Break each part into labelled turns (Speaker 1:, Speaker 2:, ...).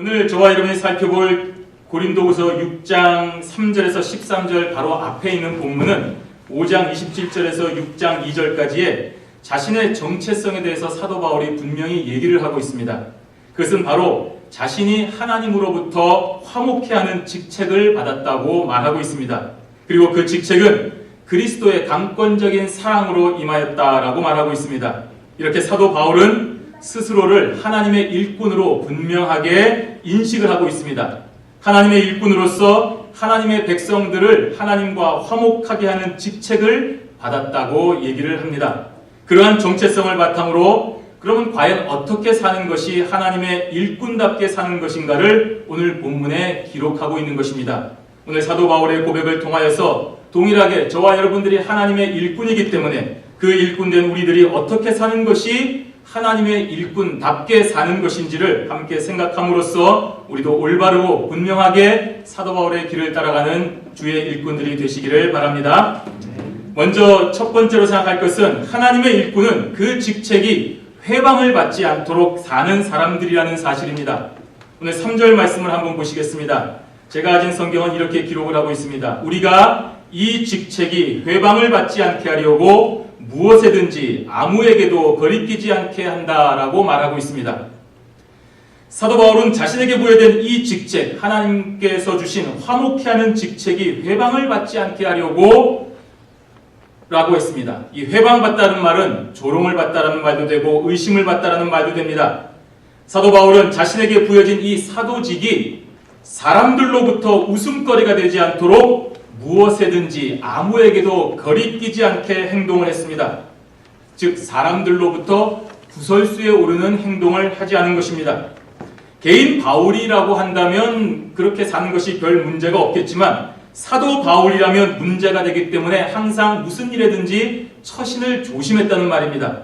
Speaker 1: 오늘 저와 여러분이 살펴볼 고린도후서 6장 3절에서 13절 바로 앞에 있는 본문은 5장 27절에서 6장 2절까지의 자신의 정체성에 대해서 사도 바울이 분명히 얘기를 하고 있습니다. 그것은 바로 자신이 하나님으로부터 화목케 하는 직책을 받았다고 말하고 있습니다. 그리고 그 직책은 그리스도의 강권적인 사랑으로 임하였다라고 말하고 있습니다. 이렇게 사도 바울은 스스로를 하나님의 일꾼으로 분명하게 인식을 하고 있습니다. 하나님의 일꾼으로서 하나님의 백성들을 하나님과 화목하게 하는 직책을 받았다고 얘기를 합니다. 그러한 정체성을 바탕으로 그러면 과연 어떻게 사는 것이 하나님의 일꾼답게 사는 것인가를 오늘 본문에 기록하고 있는 것입니다. 오늘 사도 바울의 고백을 통하여서 동일하게 저와 여러분들이 하나님의 일꾼이기 때문에 그 일꾼된 우리들이 어떻게 사는 것이 하나님의 일꾼답게 사는 것인지를 함께 생각함으로써 우리도 올바르고 분명하게 사도 바울의 길을 따라가는 주의 일꾼들이 되시기를 바랍니다. 먼저 첫 번째로 생각할 것은 하나님의 일꾼은 그 직책이 회방을 받지 않도록 사는 사람들이라는 사실입니다. 오늘 3절 말씀을 한번 보시겠습니다. 제가 가진 성경은 이렇게 기록을 하고 있습니다. 우리가 이 직책이 회방을 받지 않게 하려고 무엇에든지 아무에게도 거리끼지 않게 한다라고 말하고 있습니다. 사도 바울은 자신에게 부여된 이 직책, 하나님께서 주신 화목케 하는 직책이 회방을 받지 않게 하려고 라고 했습니다. 이 회방받다는 말은 조롱을 받다라는 말도 되고 의심을 받다라는 말도 됩니다. 사도 바울은 자신에게 부여진 이 사도직이 사람들로부터 웃음거리가 되지 않도록 무엇에든지 아무에게도 거리끼지 않게 행동을 했습니다. 즉 사람들로부터 구설수에 오르는 행동을 하지 않은 것입니다. 개인 바울이라고 한다면 그렇게 사는 것이 별 문제가 없겠지만 사도 바울이라면 문제가 되기 때문에 항상 무슨 일에든지 처신을 조심했다는 말입니다.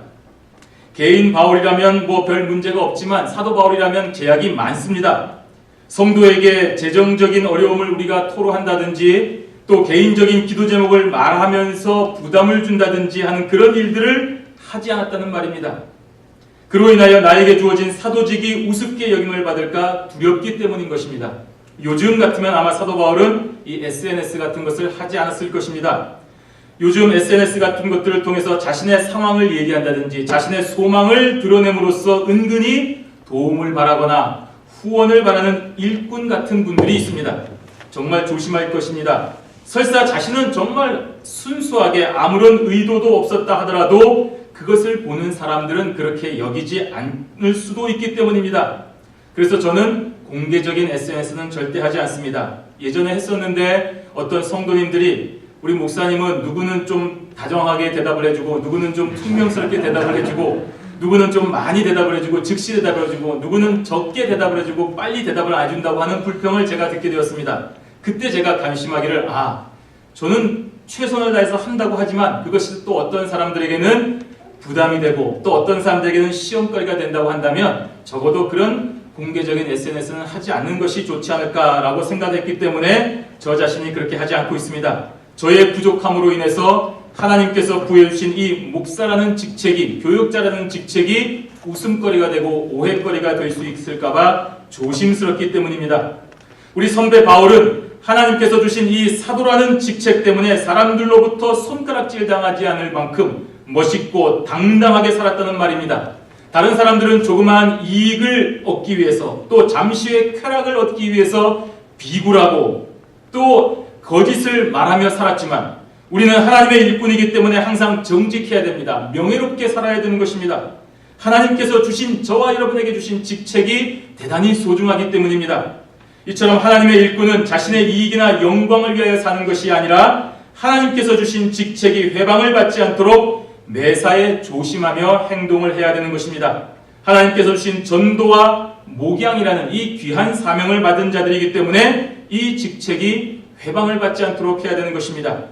Speaker 1: 개인 바울이라면 별 문제가 없지만 사도 바울이라면 제약이 많습니다. 성도에게 재정적인 어려움을 우리가 토로한다든지 또 개인적인 기도 제목을 말하면서 부담을 준다든지 하는 그런 일들을 하지 않았다는 말입니다. 그로 인하여 나에게 주어진 사도직이 우습게 여김을 받을까 두렵기 때문인 것입니다. 요즘 같으면 아마 사도 바울은 이 SNS 같은 것을 하지 않았을 것입니다. 요즘 SNS 같은 것들을 통해서 자신의 상황을 얘기한다든지 자신의 소망을 드러냄으로써 은근히 도움을 바라거나 후원을 바라는 일꾼 같은 분들이 있습니다. 정말 조심할 것입니다. 설사 자신은 정말 순수하게 아무런 의도도 없었다 하더라도 그것을 보는 사람들은 그렇게 여기지 않을 수도 있기 때문입니다. 그래서 저는 공개적인 SNS는 절대 하지 않습니다. 예전에 했었는데 어떤 성도님들이 우리 목사님은 누구는 좀 다정하게 대답을 해주고 누구는 좀 퉁명스럽게 대답을 해주고 누구는 좀 많이 대답을 해주고 즉시 대답을 해주고 누구는 적게 대답을 해주고 빨리 대답을 안 해준다고 하는 불평을 제가 듣게 되었습니다. 그때 제가 감심하기를 저는 최선을 다해서 한다고 하지만 그것이 또 어떤 사람들에게는 부담이 되고 또 어떤 사람들에게는 시험거리가 된다고 한다면 적어도 그런 공개적인 SNS는 하지 않는 것이 좋지 않을까라고 생각했기 때문에 저 자신이 그렇게 하지 않고 있습니다. 저의 부족함으로 인해서 하나님께서 부여주신 이 목사라는 직책이 교육자라는 직책이 웃음거리가 되고 오해거리가 될 수 있을까봐 조심스럽기 때문입니다. 우리 선배 바울은 하나님께서 주신 이 사도라는 직책 때문에 사람들로부터 손가락질 당하지 않을 만큼 멋있고 당당하게 살았다는 말입니다. 다른 사람들은 조그마한 이익을 얻기 위해서 또 잠시의 쾌락을 얻기 위해서 비굴하고 또 거짓을 말하며 살았지만 우리는 하나님의 일꾼이기 때문에 항상 정직해야 됩니다. 명예롭게 살아야 되는 것입니다. 하나님께서 주신 저와 여러분에게 주신 직책이 대단히 소중하기 때문입니다. 이처럼 하나님의 일꾼은 자신의 이익이나 영광을 위하여 사는 것이 아니라 하나님께서 주신 직책이 회방을 받지 않도록 매사에 조심하며 행동을 해야 되는 것입니다. 하나님께서 주신 전도와 목양이라는 이 귀한 사명을 받은 자들이기 때문에 이 직책이 회방을 받지 않도록 해야 되는 것입니다.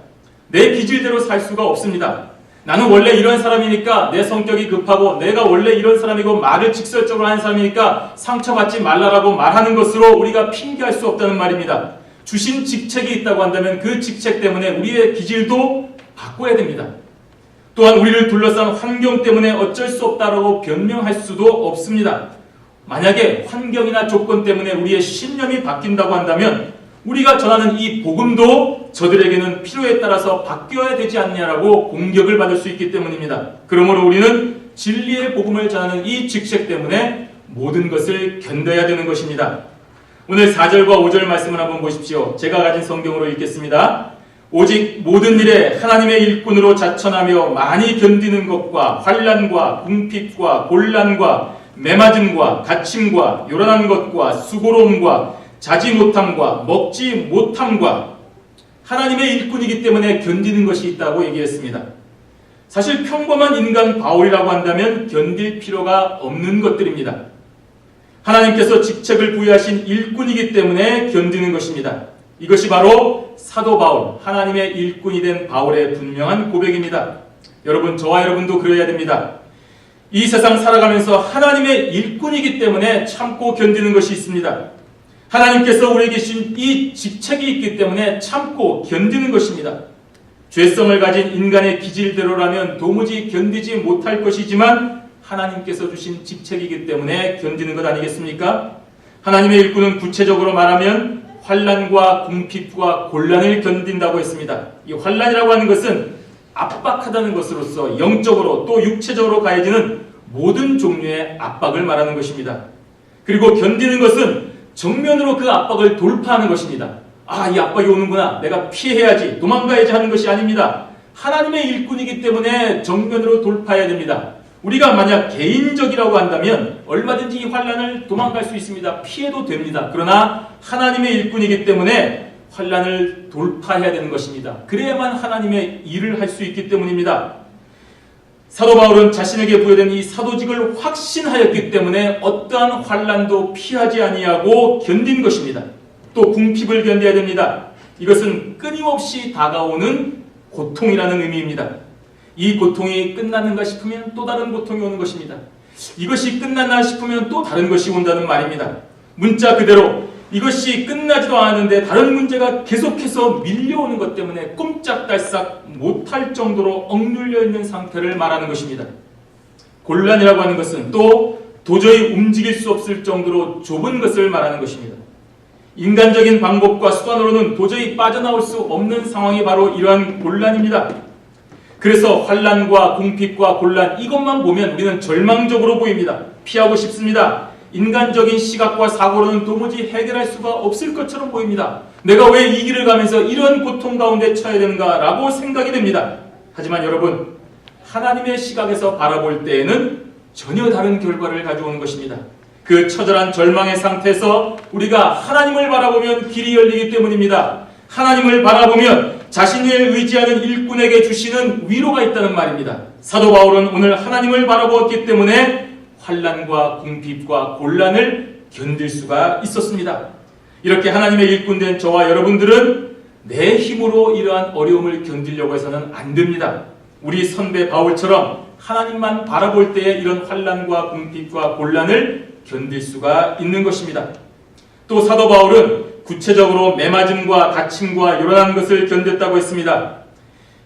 Speaker 1: 내 기질대로 살 수가 없습니다. 나는 원래 이런 사람이니까 내 성격이 급하고 내가 원래 이런 사람이고 말을 직설적으로 하는 사람이니까 상처받지 말라라고 말하는 것으로 우리가 핑계할 수 없다는 말입니다. 주신 직책이 있다고 한다면 그 직책 때문에 우리의 기질도 바꿔야 됩니다. 또한 우리를 둘러싼 환경 때문에 어쩔 수 없다라고 변명할 수도 없습니다. 만약에 환경이나 조건 때문에 우리의 신념이 바뀐다고 한다면 우리가 전하는 이 복음도 저들에게는 필요에 따라서 바뀌어야 되지 않냐라고 공격을 받을 수 있기 때문입니다. 그러므로 우리는 진리의 복음을 전하는 이 직책 때문에 모든 것을 견뎌야 되는 것입니다. 오늘 4절과 5절 말씀을 한번 보십시오. 제가 가진 성경으로 읽겠습니다. 오직 모든 일에 하나님의 일꾼으로 자천하며 많이 견디는 것과 환난과 궁핍과 곤란과 매맞음과 갇힘과 요란한 것과 수고로움과 자지 못함과 먹지 못함과 하나님의 일꾼이기 때문에 견디는 것이 있다고 얘기했습니다. 사실 평범한 인간 바울이라고 한다면 견딜 필요가 없는 것들입니다. 하나님께서 직책을 부여하신 일꾼이기 때문에 견디는 것입니다. 이것이 바로 사도 바울, 하나님의 일꾼이 된 바울의 분명한 고백입니다. 여러분, 저와 여러분도 그래야 됩니다. 이 세상 살아가면서 하나님의 일꾼이기 때문에 참고 견디는 것이 있습니다. 하나님께서 우리에게 주신 이 직책이 있기 때문에 참고 견디는 것입니다. 죄성을 가진 인간의 기질대로라면 도무지 견디지 못할 것이지만 하나님께서 주신 직책이기 때문에 견디는 것 아니겠습니까? 하나님의 일꾼은 구체적으로 말하면 환난과 궁핍과 곤란을 견딘다고 했습니다. 이 환난이라고 하는 것은 압박하다는 것으로서 영적으로 또 육체적으로 가해지는 모든 종류의 압박을 말하는 것입니다. 그리고 견디는 것은 정면으로 그 압박을 돌파하는 것입니다. 아, 이 압박이 오는구나. 내가 피해야지, 도망가야지 하는 것이 아닙니다. 하나님의 일꾼이기 때문에 정면으로 돌파해야 됩니다. 우리가 만약 개인적이라고 한다면 얼마든지 이 환난을 도망갈 수 있습니다. 피해도 됩니다. 그러나 하나님의 일꾼이기 때문에 환난을 돌파해야 되는 것입니다. 그래야만 하나님의 일을 할 수 있기 때문입니다. 사도 바울은 자신에게 부여된 이 사도직을 확신하였기 때문에 어떠한 환난도 피하지 아니하고 견딘 것입니다. 또 궁핍을 견뎌야 됩니다. 이것은 끊임없이 다가오는 고통이라는 의미입니다. 이 고통이 끝났는가 싶으면 또 다른 고통이 오는 것입니다. 이것이 끝났나 싶으면 또 다른 것이 온다는 말입니다. 문자 그대로 이것이 끝나지도 않았는데 다른 문제가 계속해서 밀려오는 것 때문에 꼼짝달싹 못할 정도로 억눌려 있는 상태를 말하는 것입니다. 곤란이라고 하는 것은 또 도저히 움직일 수 없을 정도로 좁은 것을 말하는 것입니다. 인간적인 방법과 수단으로는 도저히 빠져나올 수 없는 상황이 바로 이러한 곤란입니다. 그래서 환난과 궁핍과 곤란 이것만 보면 우리는 절망적으로 보입니다. 피하고 싶습니다. 인간적인 시각과 사고로는 도무지 해결할 수가 없을 것처럼 보입니다. 내가 왜 이 길을 가면서 이런 고통 가운데 처해야 되는가라고 생각이 됩니다. 하지만 여러분, 하나님의 시각에서 바라볼 때에는 전혀 다른 결과를 가져오는 것입니다. 그 처절한 절망의 상태에서 우리가 하나님을 바라보면 길이 열리기 때문입니다. 하나님을 바라보면 자신을 의지하는 일꾼에게 주시는 위로가 있다는 말입니다. 사도 바울은 오늘 하나님을 바라보았기 때문에 환난과 궁핍과 곤란을 견딜 수가 있었습니다. 이렇게 하나님의 일꾼된 저와 여러분들은 내 힘으로 이러한 어려움을 견디려고 해서는 안 됩니다. 우리 선배 바울처럼 하나님만 바라볼 때에 이런 환난과 궁핍과 곤란을 견딜 수가 있는 것입니다. 또 사도 바울은 구체적으로 매맞음과 다침과 요란한 것을 견뎠다고 했습니다.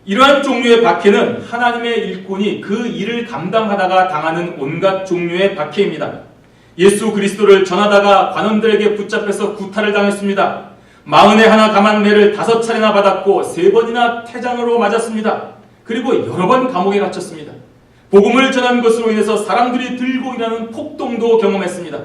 Speaker 1: 이러한 종류의 박해는 하나님의 일꾼이 그 일을 감당하다가 당하는 온갖 종류의 박해입니다. 예수 그리스도를 전하다가 관원들에게 붙잡혀서 구타를 당했습니다. 41 감한 매를 5차례나 받았고 3번이나 태장으로 맞았습니다. 그리고 여러 번 감옥에 갇혔습니다. 복음을 전한 것으로 인해서 사람들이 들고 일하는 폭동도 경험했습니다.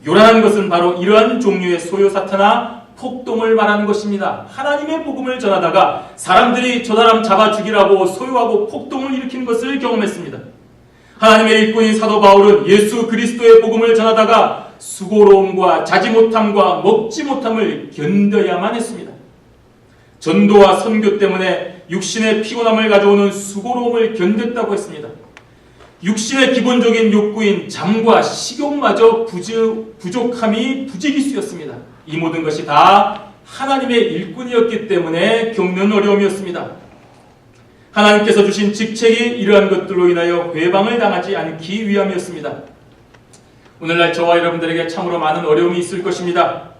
Speaker 1: 요란한 것은 바로 이러한 종류의 소요사태나 폭동을 말하는 것입니다. 하나님의 복음을 전하다가 사람들이 저 사람 잡아 죽이라고 소요하고 폭동을 일으킨 것을 경험했습니다. 하나님의 일꾼인 사도 바울은 예수 그리스도의 복음을 전하다가 수고로움과 자지 못함과 먹지 못함을 견뎌야만 했습니다. 전도와 선교 때문에 육신의 피곤함을 가져오는 수고로움을 견뎠다고 했습니다. 육신의 기본적인 욕구인 잠과 식욕마저 부족함이 부지기수였습니다. 이 모든 것이 다 하나님의 일꾼이었기 때문에 겪는 어려움이었습니다. 하나님께서 주신 직책이 이러한 것들로 인하여 회방을 당하지 않기 위함이었습니다. 오늘날 저와 여러분들에게 참으로 많은 어려움이 있을 것입니다.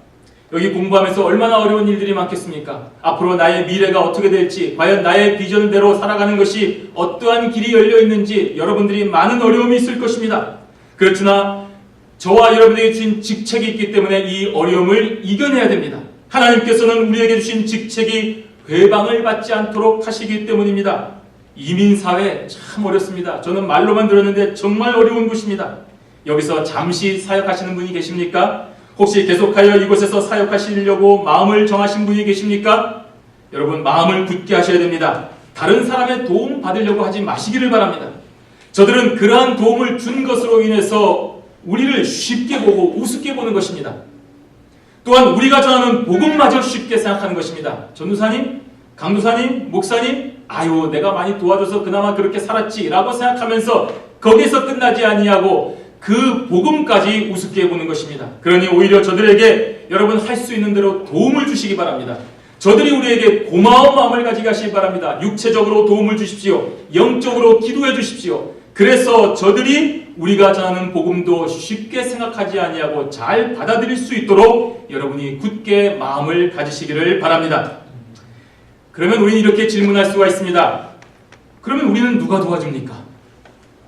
Speaker 1: 여기 공부하면서 얼마나 어려운 일들이 많겠습니까? 앞으로 나의 미래가 어떻게 될지, 과연 나의 비전대로 살아가는 것이 어떠한 길이 열려 있는지 여러분들이 많은 어려움이 있을 것입니다. 그렇으나 저와 여러분에게 주신 직책이 있기 때문에 이 어려움을 이겨내야 됩니다. 하나님께서는 우리에게 주신 직책이 회방을 받지 않도록 하시기 때문입니다. 이민사회 참 어렵습니다. 저는 말로만 들었는데 정말 어려운 곳입니다. 여기서 잠시 사역하시는 분이 계십니까? 혹시 계속하여 이곳에서 사역하시려고 마음을 정하신 분이 계십니까? 여러분, 마음을 굳게 하셔야 됩니다. 다른 사람의 도움 받으려고 하지 마시기를 바랍니다. 저들은 그러한 도움을 준 것으로 인해서 우리를 쉽게 보고 우습게 보는 것입니다. 또한 우리가 전하는 복음마저 쉽게 생각하는 것입니다. 전도사님, 강도사님, 목사님, 아유 내가 많이 도와줘서 그나마 그렇게 살았지 라고 생각하면서 거기서 끝나지 아니하고 그 복음까지 우습게 보는 것입니다. 그러니 오히려 저들에게 여러분 할 수 있는 대로 도움을 주시기 바랍니다. 저들이 우리에게 고마운 마음을 가지게 하시기 바랍니다. 육체적으로 도움을 주십시오. 영적으로 기도해 주십시오. 그래서 저들이 우리가 전하는 복음도 쉽게 생각하지 아니하고 잘 받아들일 수 있도록 여러분이 굳게 마음을 가지시기를 바랍니다. 그러면 우리는 이렇게 질문할 수가 있습니다. 그러면 우리는 누가 도와줍니까?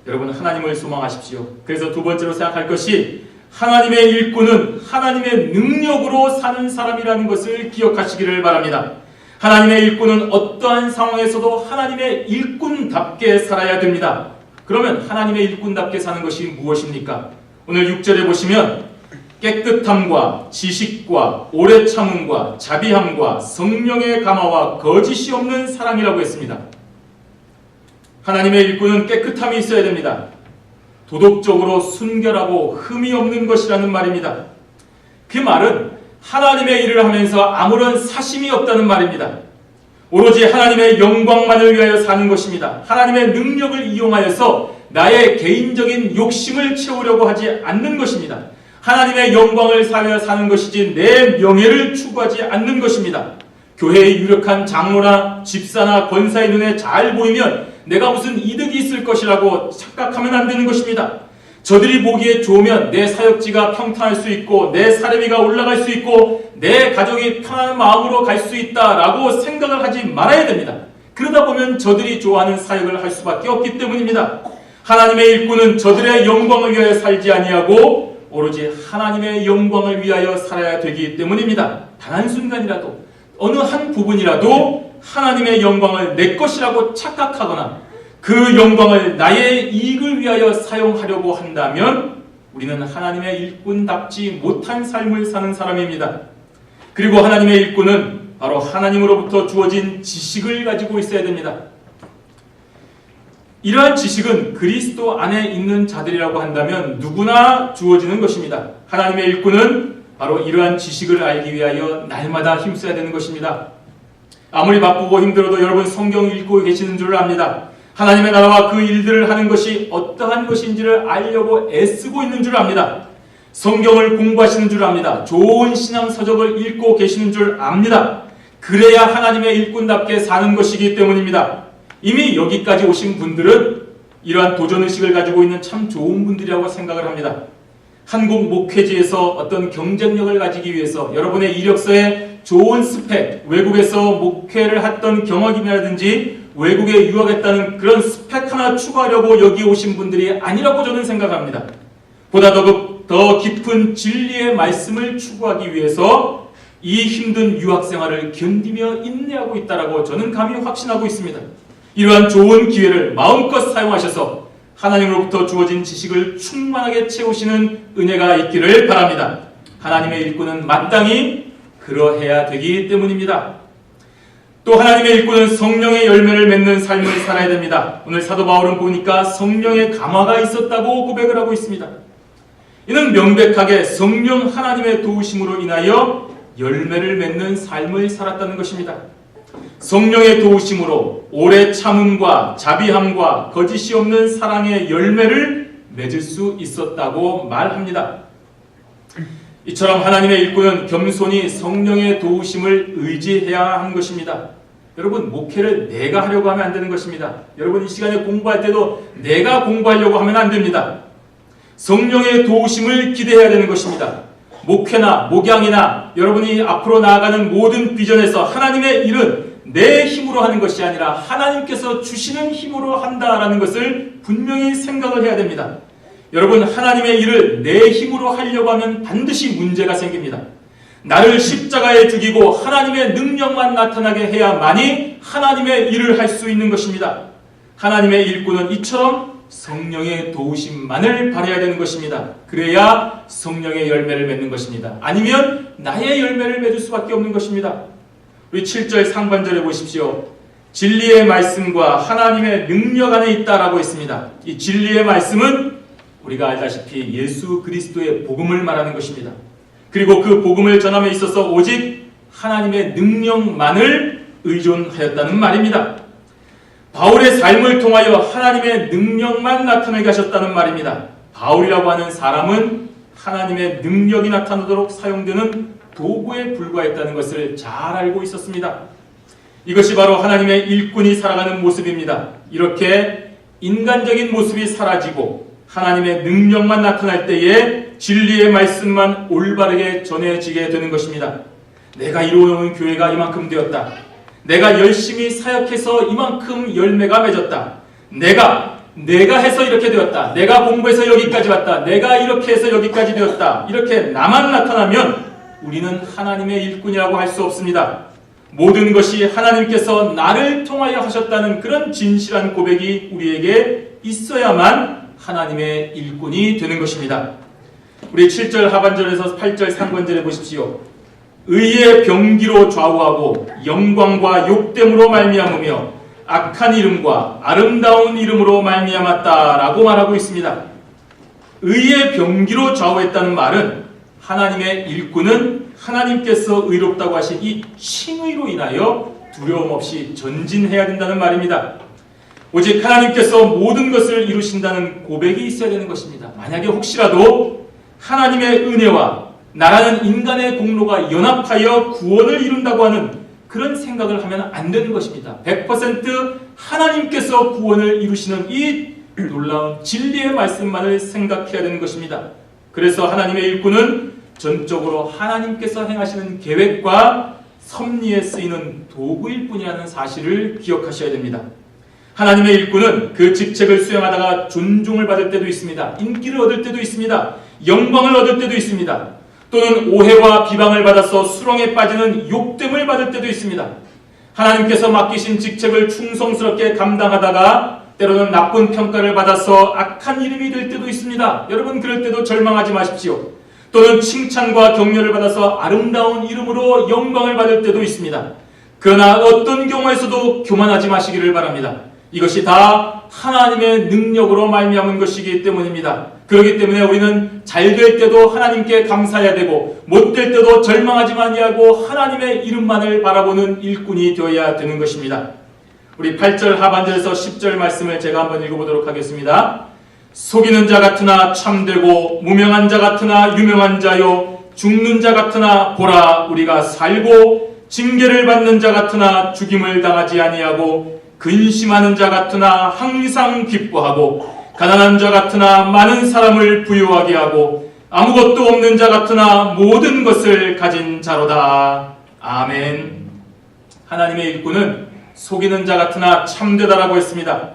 Speaker 1: 여러분, 하나님을 소망하십시오. 그래서 두 번째로 생각할 것이 하나님의 일꾼은 하나님의 능력으로 사는 사람이라는 것을 기억하시기를 바랍니다. 하나님의 일꾼은 어떠한 상황에서도 하나님의 일꾼답게 살아야 됩니다. 그러면 하나님의 일꾼답게 사는 것이 무엇입니까? 오늘 6절에 보시면 깨끗함과 지식과 오래 참음과 자비함과 성령의 감화와 거짓이 없는 사랑이라고 했습니다. 하나님의 일꾼은 깨끗함이 있어야 됩니다. 도덕적으로 순결하고 흠이 없는 것이라는 말입니다. 그 말은 하나님의 일을 하면서 아무런 사심이 없다는 말입니다. 오로지 하나님의 영광만을 위하여 사는 것입니다. 하나님의 능력을 이용하여서 나의 개인적인 욕심을 채우려고 하지 않는 것입니다. 하나님의 영광을 사하여 사는 것이지 내 명예를 추구하지 않는 것입니다. 교회의 유력한 장로나 집사나 권사의 눈에 잘 보이면 내가 무슨 이득이 있을 것이라고 착각하면 안 되는 것입니다. 저들이 보기에 좋으면 내 사역지가 평탄할 수 있고 내 사례비가 올라갈 수 있고 내 가족이 편안한 마음으로 갈 수 있다라고 생각을 하지 말아야 됩니다. 그러다 보면 저들이 좋아하는 사역을 할 수밖에 없기 때문입니다. 하나님의 일꾼은 저들의 영광을 위하여 살지 아니하고 오로지 하나님의 영광을 위하여 살아야 되기 때문입니다. 단 한순간이라도 어느 한 부분이라도 하나님의 영광을 내 것이라고 착각하거나 그 영광을 나의 이익을 위하여 사용하려고 한다면 우리는 하나님의 일꾼답지 못한 삶을 사는 사람입니다. 그리고 하나님의 일꾼은 바로 하나님으로부터 주어진 지식을 가지고 있어야 됩니다. 이러한 지식은 그리스도 안에 있는 자들이라고 한다면 누구나 주어지는 것입니다. 하나님의 일꾼은 바로 이러한 지식을 알기 위하여 날마다 힘써야 되는 것입니다. 아무리 바쁘고 힘들어도 여러분 성경 읽고 계시는 줄 압니다. 하나님의 나라와 그 일들을 하는 것이 어떠한 것인지를 알려고 애쓰고 있는 줄 압니다. 성경을 공부하시는 줄 압니다. 좋은 신앙 서적을 읽고 계시는 줄 압니다. 그래야 하나님의 일꾼답게 사는 것이기 때문입니다. 이미 여기까지 오신 분들은 이러한 도전의식을 가지고 있는 참 좋은 분들이라고 생각을 합니다. 한국 목회지에서 어떤 경쟁력을 가지기 위해서 여러분의 이력서에 좋은 스펙, 외국에서 목회를 했던 경험이라든지 외국에 유학했다는 그런 스펙 하나 추가하려고 여기 오신 분들이 아니라고 저는 생각합니다. 보다 더 깊은 진리의 말씀을 추구하기 위해서 이 힘든 유학생활을 견디며 인내하고 있다라고 저는 감히 확신하고 있습니다. 이러한 좋은 기회를 마음껏 사용하셔서 하나님으로부터 주어진 지식을 충만하게 채우시는 은혜가 있기를 바랍니다. 하나님의 일꾼은 마땅히 그러해야 되기 때문입니다. 또 하나님의 일꾼은 성령의 열매를 맺는 삶을 살아야 됩니다. 오늘 사도 바울은 보니까 성령의 감화가 있었다고 고백을 하고 있습니다. 이는 명백하게 성령 하나님의 도우심으로 인하여 열매를 맺는 삶을 살았다는 것입니다. 성령의 도우심으로 오래 참음과 자비함과 거짓이 없는 사랑의 열매를 맺을 수 있었다고 말합니다. 이처럼 하나님의 일꾼은 겸손히 성령의 도우심을 의지해야 하는 것입니다. 여러분, 목회를 내가 하려고 하면 안 되는 것입니다. 여러분, 이 시간에 공부할 때도 내가 공부하려고 하면 안 됩니다. 성령의 도우심을 기대해야 되는 것입니다. 목회나 목양이나 여러분이 앞으로 나아가는 모든 비전에서 하나님의 일은 내 힘으로 하는 것이 아니라 하나님께서 주시는 힘으로 한다라는 것을 분명히 생각을 해야 됩니다. 여러분, 하나님의 일을 내 힘으로 하려고 하면 반드시 문제가 생깁니다. 나를 십자가에 죽이고 하나님의 능력만 나타나게 해야만이 하나님의 일을 할 수 있는 것입니다. 하나님의 일꾼은 이처럼 성령의 도우심만을 바라야 되는 것입니다. 그래야 성령의 열매를 맺는 것입니다. 아니면 나의 열매를 맺을 수밖에 없는 것입니다. 우리 7절 상반절에 보십시오. 진리의 말씀과 하나님의 능력 안에 있다라고 했습니다. 이 진리의 말씀은 우리가 알다시피 예수 그리스도의 복음을 말하는 것입니다. 그리고 그 복음을 전함에 있어서 오직 하나님의 능력만을 의존하였다는 말입니다. 바울의 삶을 통하여 하나님의 능력만 나타나게 하셨다는 말입니다. 바울이라고 하는 사람은 하나님의 능력이 나타나도록 사용되는 도구에 불과했다는 것을 잘 알고 있었습니다. 이것이 바로 하나님의 일꾼이 살아가는 모습입니다. 이렇게 인간적인 모습이 사라지고 하나님의 능력만 나타날 때에 진리의 말씀만 올바르게 전해지게 되는 것입니다. 내가 이루어놓은 교회가 이만큼 되었다. 내가 열심히 사역해서 이만큼 열매가 맺었다. 내가 해서 이렇게 되었다. 내가 공부해서 여기까지 왔다. 내가 이렇게 해서 여기까지 되었다. 이렇게 나만 나타나면 우리는 하나님의 일꾼이라고 할 수 없습니다. 모든 것이 하나님께서 나를 통하여 하셨다는 그런 진실한 고백이 우리에게 있어야만 하나님의 일꾼이 되는 것입니다. 우리 7절 하반절에서 8절 상반절에 보십시오. 의의 병기로 좌우하고 영광과 욕됨으로 말미암으며 악한 이름과 아름다운 이름으로 말미암았다라고 말하고 있습니다. 의의 병기로 좌우했다는 말은 하나님의 일꾼은 하나님께서 의롭다고 하신 이 칭의로 인하여 두려움 없이 전진해야 된다는 말입니다. 오직 하나님께서 모든 것을 이루신다는 고백이 있어야 되는 것입니다. 만약에 혹시라도 하나님의 은혜와 나라는 인간의 공로가 연합하여 구원을 이룬다고 하는 그런 생각을 하면 안 되는 것입니다. 100% 하나님께서 구원을 이루시는 이 놀라운 진리의 말씀만을 생각해야 되는 것입니다. 그래서 하나님의 일꾼은 전적으로 하나님께서 행하시는 계획과 섭리에 쓰이는 도구일 뿐이라는 사실을 기억하셔야 됩니다. 하나님의 일꾼은 그 직책을 수행하다가 존중을 받을 때도 있습니다. 인기를 얻을 때도 있습니다. 영광을 얻을 때도 있습니다. 또는 오해와 비방을 받아서 수렁에 빠지는 욕됨을 받을 때도 있습니다. 하나님께서 맡기신 직책을 충성스럽게 감당하다가 때로는 나쁜 평가를 받아서 악한 이름이 될 때도 있습니다. 여러분, 그럴 때도 절망하지 마십시오. 또는 칭찬과 격려를 받아서 아름다운 이름으로 영광을 받을 때도 있습니다. 그러나 어떤 경우에서도 교만하지 마시기를 바랍니다. 이것이 다 하나님의 능력으로 말미암은 것이기 때문입니다. 그렇기 때문에 우리는 잘 될 때도 하나님께 감사해야 되고 못 될 때도 절망하지 아니하고 하나님의 이름만을 바라보는 일꾼이 되어야 되는 것입니다. 우리 8절 하반절에서 10절 말씀을 제가 한번 읽어보도록 하겠습니다. 속이는 자 같으나 참되고 무명한 자 같으나 유명한 자요 죽는 자 같으나 보라 우리가 살고 징계를 받는 자 같으나 죽임을 당하지 아니하고 근심하는 자 같으나 항상 기뻐하고 가난한 자 같으나 많은 사람을 부유하게 하고 아무것도 없는 자 같으나 모든 것을 가진 자로다. 아멘. 하나님의 일꾼은 속이는 자 같으나 참되다라고 했습니다.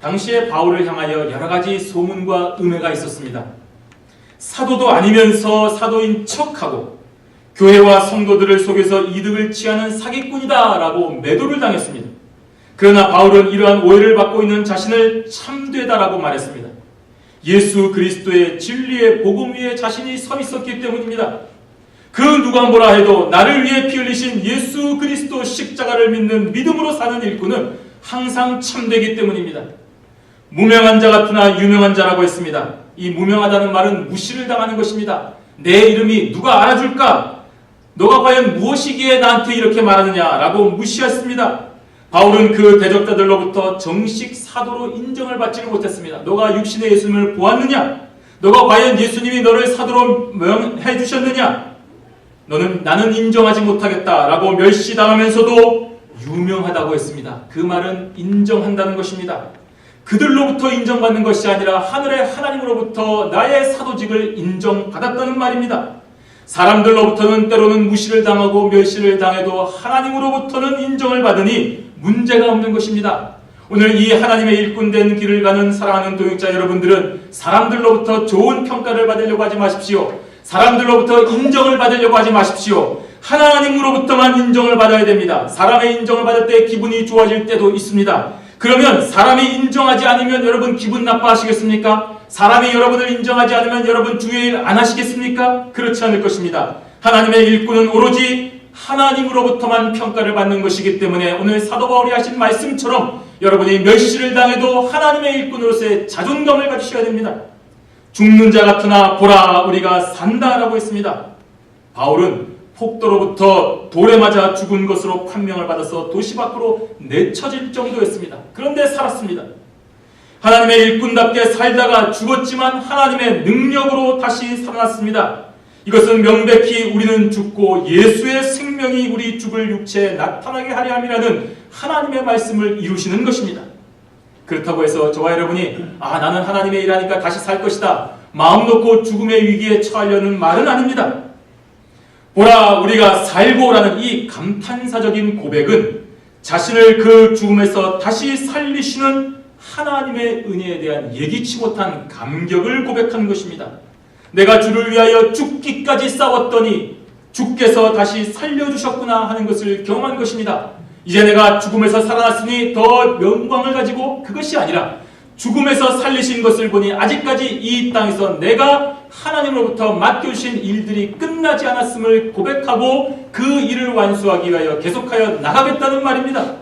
Speaker 1: 당시에 바울을 향하여 여러 가지 소문과 음해가 있었습니다. 사도도 아니면서 사도인 척하고 교회와 성도들을 속여서 이득을 취하는 사기꾼이다 라고 매도를 당했습니다. 그러나 바울은 이러한 오해를 받고 있는 자신을 참되다라고 말했습니다. 예수 그리스도의 진리의 복음 위에 자신이 서 있었기 때문입니다. 그 누가 뭐라 해도 나를 위해 피 흘리신 예수 그리스도 십자가를 믿는 믿음으로 사는 일꾼은 항상 참되기 때문입니다. 무명한 자 같으나 유명한 자라고 했습니다. 이 무명하다는 말은 무시를 당하는 것입니다. 내 이름이 누가 알아줄까? 너가 과연 무엇이기에 나한테 이렇게 말하느냐라고 무시했습니다. 바울은 그 대적자들로부터 정식 사도로 인정을 받지를 못했습니다. 너가 육신의 예수님을 보았느냐? 너가 과연 예수님이 너를 사도로 명해 주셨느냐? 나는 인정하지 못하겠다라고 멸시당하면서도 유명하다고 했습니다. 그 말은 인정한다는 것입니다. 그들로부터 인정받는 것이 아니라 하늘의 하나님으로부터 나의 사도직을 인정받았다는 말입니다. 사람들로부터는 때로는 무시를 당하고 멸시를 당해도 하나님으로부터는 인정을 받으니 문제가 없는 것입니다. 오늘 이 하나님의 일꾼된 길을 가는 사랑하는 동역자 여러분들은 사람들로부터 좋은 평가를 받으려고 하지 마십시오. 사람들로부터 인정을 받으려고 하지 마십시오. 하나님으로부터만 인정을 받아야 됩니다. 사람의 인정을 받을 때 기분이 좋아질 때도 있습니다. 그러면 사람이 인정하지 않으면 여러분 기분 나빠하시겠습니까? 사람이 여러분을 인정하지 않으면 여러분 주의 일 안 하시겠습니까? 그렇지 않을 것입니다. 하나님의 일꾼은 오로지 하나님으로부터만 평가를 받는 것이기 때문에 오늘 사도 바울이 하신 말씀처럼 여러분이 멸시를 당해도 하나님의 일꾼으로서의 자존감을 가지셔야 됩니다. 죽는 자 같으나 보라 우리가 산다라고 했습니다. 바울은 폭도로부터 돌에 맞아 죽은 것으로 판명을 받아서 도시 밖으로 내쳐질 정도였습니다. 그런데 살았습니다. 하나님의 일꾼답게 살다가 죽었지만 하나님의 능력으로 다시 살아났습니다. 이것은 명백히 우리는 죽고 예수의 생명이 우리 죽을 육체에 나타나게 하려 함이라는 하나님의 말씀을 이루시는 것입니다. 그렇다고 해서 저와 여러분이 나는 하나님의 일하니까 다시 살 것이다 마음 놓고 죽음의 위기에 처하려는 말은 아닙니다. 보라 우리가 살고라는 이 감탄사적인 고백은 자신을 그 죽음에서 다시 살리시는 하나님의 은혜에 대한 예기치 못한 감격을 고백하는 것입니다. 내가 주를 위하여 죽기까지 싸웠더니 주께서 다시 살려주셨구나 하는 것을 경험한 것입니다. 이제 내가 죽음에서 살아났으니 더 영광을 가지고 그것이 아니라 죽음에서 살리신 것을 보니 아직까지 이 땅에서 내가 하나님으로부터 맡겨주신 일들이 끝나지 않았음을 고백하고 그 일을 완수하기 위하여 계속하여 나가겠다는 말입니다.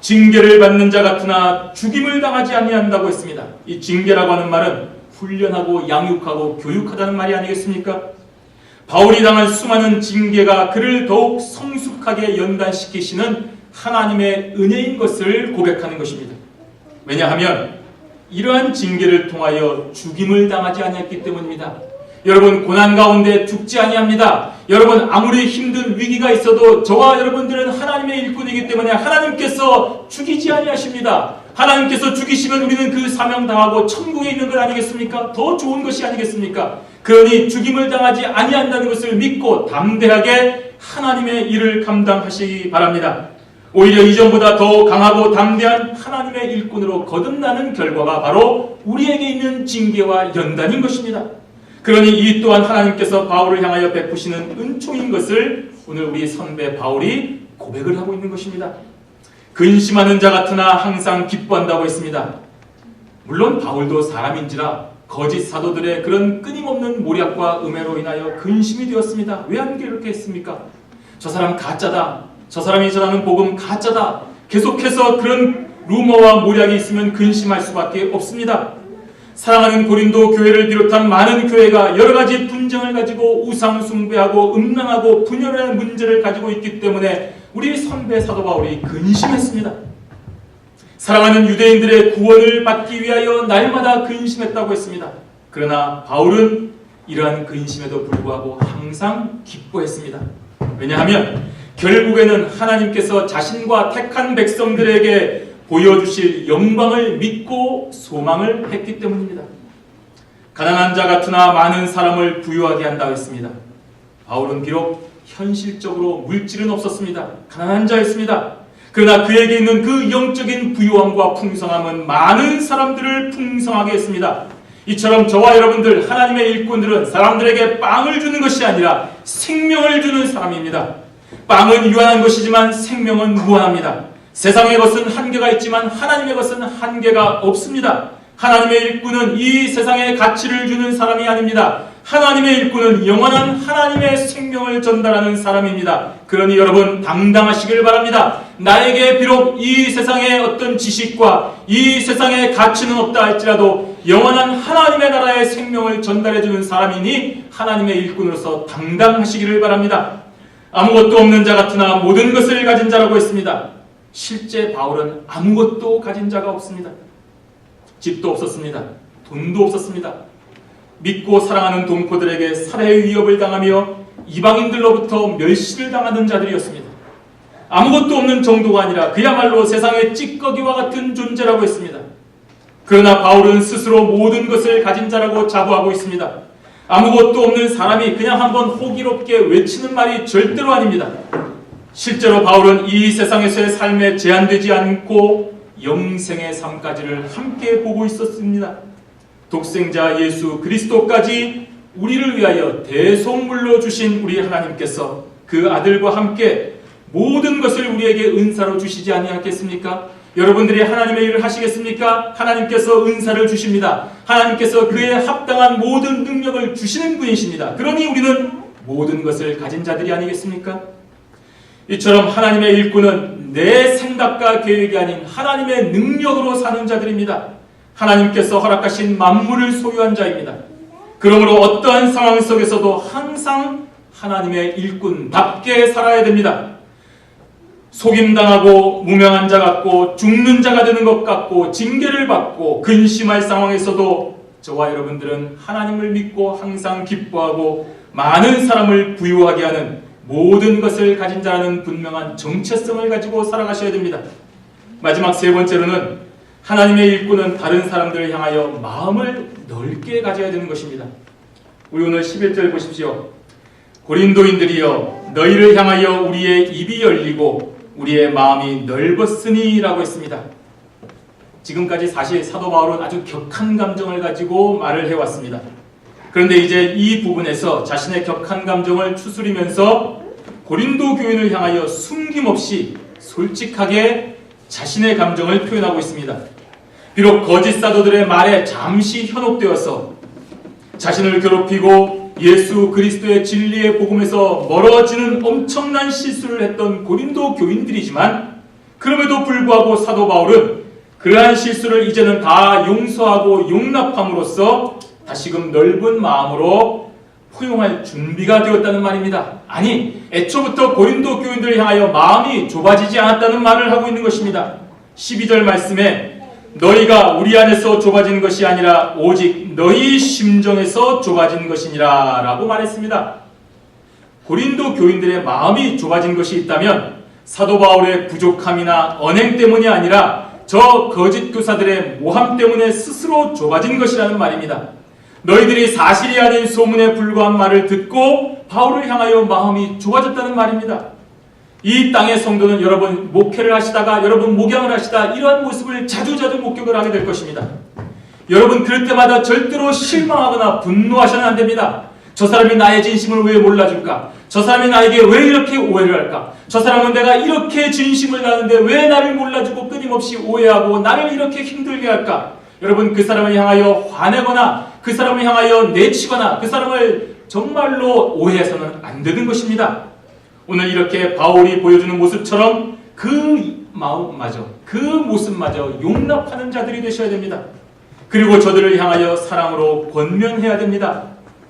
Speaker 1: 징계를 받는 자 같으나 죽임을 당하지 아니한다고 했습니다. 이 징계라고 하는 말은 훈련하고 양육하고 교육하다는 말이 아니겠습니까? 바울이 당한 수많은 징계가 그를 더욱 성숙하게 연단시키시는 하나님의 은혜인 것을 고백하는 것입니다. 왜냐하면 이러한 징계를 통하여 죽임을 당하지 아니했기 때문입니다. 여러분 고난 가운데 죽지 아니합니다. 여러분 아무리 힘든 위기가 있어도 저와 여러분들은 하나님의 일꾼이기 때문에 하나님께서 죽이지 아니하십니다. 하나님께서 죽이시면 우리는 그 사명 당하고 천국에 있는 것 아니겠습니까? 더 좋은 것이 아니겠습니까? 그러니 죽임을 당하지 아니한다는 것을 믿고 담대하게 하나님의 일을 감당하시기 바랍니다. 오히려 이전보다 더 강하고 담대한 하나님의 일꾼으로 거듭나는 결과가 바로 우리에게 있는 징계와 연단인 것입니다. 그러니 이 또한 하나님께서 바울을 향하여 베푸시는 은총인 것을 오늘 우리 선배 바울이 고백을 하고 있는 것입니다. 근심하는 자 같으나 항상 기뻐한다고 했습니다. 물론 바울도 사람인지라 거짓 사도들의 그런 끊임없는 모략과 음해로 인하여 근심이 되었습니다. 왜 안 그렇게 했습니까? 저 사람 가짜다. 저 사람이 전하는 복음 가짜다. 계속해서 그런 루머와 모략이 있으면 근심할 수밖에 없습니다. 사랑하는 고린도 교회를 비롯한 많은 교회가 여러 가지 분쟁을 가지고 우상 숭배하고 음란하고 분열의 문제를 가지고 있기 때문에 우리 선배 사도 바울이 근심했습니다. 사랑하는 유대인들의 구원을 받기 위하여 날마다 근심했다고 했습니다. 그러나 바울은 이러한 근심에도 불구하고 항상 기뻐했습니다. 왜냐하면 결국에는 하나님께서 자신과 택한 백성들에게 보여주실 영광을 믿고 소망을 했기 때문입니다. 가난한 자 같으나 많은 사람을 부유하게 한다고 했습니다. 바울은 비록 현실적으로 물질은 없었습니다. 가난한 자였습니다. 그러나 그에게 있는 그 영적인 부유함과 풍성함은 많은 사람들을 풍성하게 했습니다. 이처럼 저와 여러분들 하나님의 일꾼들은 사람들에게 빵을 주는 것이 아니라 생명을 주는 사람입니다. 빵은 유한한 것이지만 생명은 무한합니다. 세상의 것은 한계가 있지만 하나님의 것은 한계가 없습니다. 하나님의 일꾼은 이 세상에 가치를 주는 사람이 아닙니다. 하나님의 일꾼은 영원한 하나님의 생명을 전달하는 사람입니다. 그러니 여러분 당당하시길 바랍니다. 나에게 비록 이 세상의 어떤 지식과 이 세상의 가치는 없다 할지라도 영원한 하나님의 나라의 생명을 전달해주는 사람이니 하나님의 일꾼으로서 당당하시기를 바랍니다. 아무것도 없는 자 같으나 모든 것을 가진 자라고 했습니다. 실제 바울은 아무것도 가진 자가 없습니다. 집도 없었습니다. 돈도 없었습니다. 믿고 사랑하는 동포들에게 살해의 위협을 당하며 이방인들로부터 멸시를 당하는 자들이었습니다. 아무것도 없는 정도가 아니라 그야말로 세상의 찌꺼기와 같은 존재라고 했습니다. 그러나 바울은 스스로 모든 것을 가진 자라고 자부하고 있습니다. 아무것도 없는 사람이 그냥 한번 호기롭게 외치는 말이 절대로 아닙니다. 실제로 바울은 이 세상에서의 삶에 제한되지 않고 영생의 삶까지를 함께 보고 있었습니다. 독생자 예수 그리스도까지 우리를 위하여 대속물로 주신 우리 하나님께서 그 아들과 함께 모든 것을 우리에게 은사로 주시지 아니하겠습니까? 여러분들이 하나님의 일을 하시겠습니까? 하나님께서 은사를 주십니다. 하나님께서 그에 합당한 모든 능력을 주시는 분이십니다. 그러니 우리는 모든 것을 가진 자들이 아니겠습니까? 이처럼 하나님의 일꾼은 내 생각과 계획이 아닌 하나님의 능력으로 사는 자들입니다. 하나님께서 허락하신 만물을 소유한 자입니다. 그러므로 어떠한 상황 속에서도 항상 하나님의 일꾼답게 살아야 됩니다. 속임당하고 무명한 자 같고 죽는 자가 되는 것 같고 징계를 받고 근심할 상황에서도 저와 여러분들은 하나님을 믿고 항상 기뻐하고 많은 사람을 부유하게 하는 모든 것을 가진 자라는 분명한 정체성을 가지고 살아가셔야 됩니다. 마지막 세 번째로는 하나님의 일꾼은 다른 사람들을 향하여 마음을 넓게 가져야 되는 것입니다. 우리 오늘 11절 보십시오. 고린도인들이여 너희를 향하여 우리의 입이 열리고 우리의 마음이 넓었으니 라고 했습니다. 지금까지 사실 사도 바울은 아주 격한 감정을 가지고 말을 해왔습니다. 그런데 이제 이 부분에서 자신의 격한 감정을 추스리면서 고린도 교인을 향하여 숨김없이 솔직하게 자신의 감정을 표현하고 있습니다. 비록 거짓 사도들의 말에 잠시 현혹되어서 자신을 괴롭히고 예수 그리스도의 진리의 복음에서 멀어지는 엄청난 실수를 했던 고린도 교인들이지만 그럼에도 불구하고 사도 바울은 그러한 실수를 이제는 다 용서하고 용납함으로써 다시금 넓은 마음으로 포용할 준비가 되었다는 말입니다. 아니, 애초부터 고린도 교인들을 향하여 마음이 좁아지지 않았다는 말을 하고 있는 것입니다. 12절 말씀에 너희가 우리 안에서 좁아진 것이 아니라 오직 너희 심정에서 좁아진 것이니라 라고 말했습니다. 고린도 교인들의 마음이 좁아진 것이 있다면 사도 바울의 부족함이나 언행 때문이 아니라 저 거짓 교사들의 모함 때문에 스스로 좁아진 것이라는 말입니다. 너희들이 사실이 아닌 소문에 불과한 말을 듣고 바울을 향하여 마음이 좁아졌다는 말입니다. 이 땅의 성도는 여러분 목회를 하시다가 여러분 목양을 하시다 이러한 모습을 자주자주 목격을 하게 될 것입니다. 여러분 그럴 때마다 절대로 실망하거나 분노하셔는 안 됩니다. 저 사람이 나의 진심을 왜 몰라줄까? 저 사람이 나에게 왜 이렇게 오해를 할까? 저 사람은 내가 이렇게 진심을 다하는데 왜 나를 몰라주고 끊임없이 오해하고 나를 이렇게 힘들게 할까? 여러분 그 사람을 향하여 화내거나 그 사람을 향하여 내치거나 그 사람을 정말로 오해해서는 안 되는 것입니다. 오늘 이렇게 바울이 보여주는 모습처럼 그 마음마저 그 모습마저 용납하는 자들이 되셔야 됩니다. 그리고 저들을 향하여 사랑으로 권면해야 됩니다.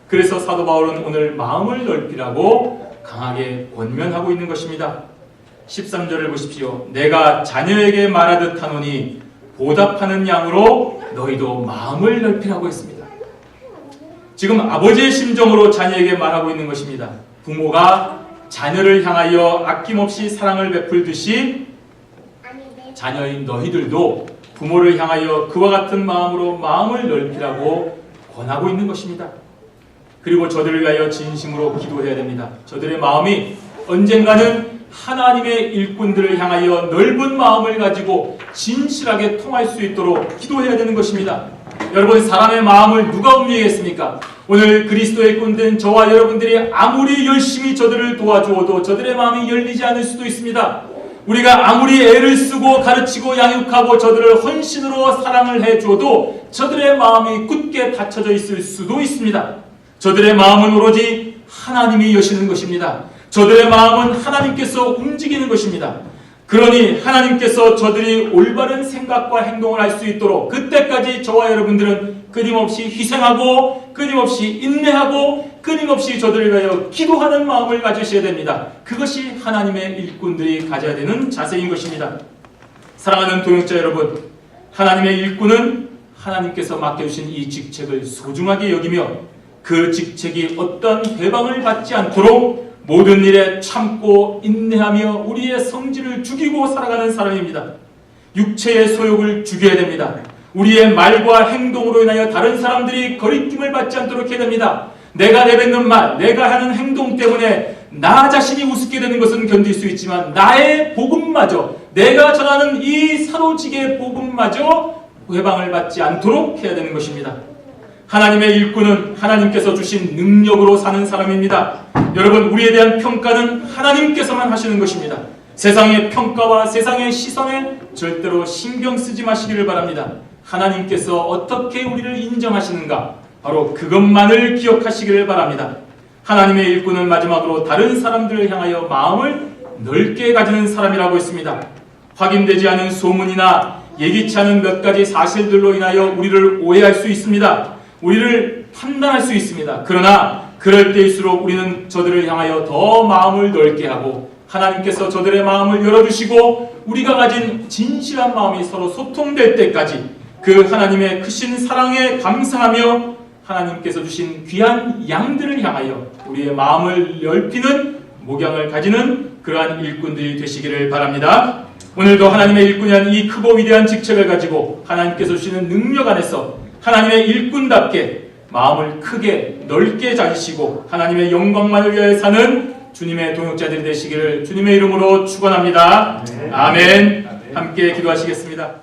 Speaker 1: 그래서 사도 바울은 오늘 마음을 넓히라고 강하게 권면하고 있는 것입니다. 13절을 보십시오. 내가 자녀에게 말하듯 하노니 보답하는 양으로 너희도 마음을 넓히라고 했습니다. 지금 아버지의 심정으로 자녀에게 말하고 있는 것입니다. 부모가 자녀를 향하여 아낌없이 사랑을 베풀듯이 자녀인 너희들도 부모를 향하여 그와 같은 마음으로 마음을 넓히라고 권하고 있는 것입니다. 그리고 저들을 위하여 진심으로 기도해야 됩니다. 저들의 마음이 언젠가는 하나님의 일꾼들을 향하여 넓은 마음을 가지고 진실하게 통할 수 있도록 기도해야 되는 것입니다. 여러분 사람의 마음을 누가 움직이겠습니까? 오늘 그리스도의 일꾼된 저와 여러분들이 아무리 열심히 저들을 도와주어도 저들의 마음이 열리지 않을 수도 있습니다. 우리가 아무리 애를 쓰고 가르치고 양육하고 저들을 헌신으로 사랑을 해줘도 저들의 마음이 굳게 닫혀져 있을 수도 있습니다. 저들의 마음은 오로지 하나님이 여시는 것입니다. 저들의 마음은 하나님께서 움직이는 것입니다. 그러니 하나님께서 저들이 올바른 생각과 행동을 할 수 있도록 그때까지 저와 여러분들은 끊임없이 희생하고 끊임없이 인내하고 끊임없이 저들을 위하여 기도하는 마음을 가지셔야 됩니다. 그것이 하나님의 일꾼들이 가져야 되는 자세인 것입니다. 사랑하는 동역자 여러분, 하나님의 일꾼은 하나님께서 맡겨주신 이 직책을 소중하게 여기며 그 직책이 어떤 해방을 받지 않도록 모든 일에 참고 인내하며 우리의 성질을 죽이고 살아가는 사람입니다. 육체의 소욕을 죽여야 됩니다. 우리의 말과 행동으로 인하여 다른 사람들이 거리낌을 받지 않도록 해야 됩니다. 내가 내뱉는 말, 내가 하는 행동 때문에 나 자신이 우습게 되는 것은 견딜 수 있지만 나의 복음마저, 내가 전하는 이 사로지게 복음마저 회방을 받지 않도록 해야 되는 것입니다. 하나님의 일꾼은 하나님께서 주신 능력으로 사는 사람입니다. 여러분, 우리에 대한 평가는 하나님께서만 하시는 것입니다. 세상의 평가와 세상의 시선에 절대로 신경 쓰지 마시기를 바랍니다. 하나님께서 어떻게 우리를 인정하시는가, 바로 그것만을 기억하시기를 바랍니다. 하나님의 일꾼은 마지막으로 다른 사람들을 향하여 마음을 넓게 가지는 사람이라고 했습니다. 확인되지 않은 소문이나 예기치 않은 몇 가지 사실들로 인하여 우리를 오해할 수 있습니다. 우리를 판단할 수 있습니다. 그러나 그럴 때일수록 우리는 저들을 향하여 더 마음을 넓게 하고 하나님께서 저들의 마음을 열어주시고 우리가 가진 진실한 마음이 서로 소통될 때까지 그 하나님의 크신 사랑에 감사하며 하나님께서 주신 귀한 양들을 향하여 우리의 마음을 넓히는 목양을 가지는 그러한 일꾼들이 되시기를 바랍니다. 오늘도 하나님의 일꾼이란 이 크고 위대한 직책을 가지고 하나님께서 주시는 능력 안에서 하나님의 일꾼답게 마음을 크게 넓게 가지시고 하나님의 영광만을 위하여 사는 주님의 동역자들이 되시기를 주님의 이름으로 축원합니다. 아멘. 함께 기도하시겠습니다.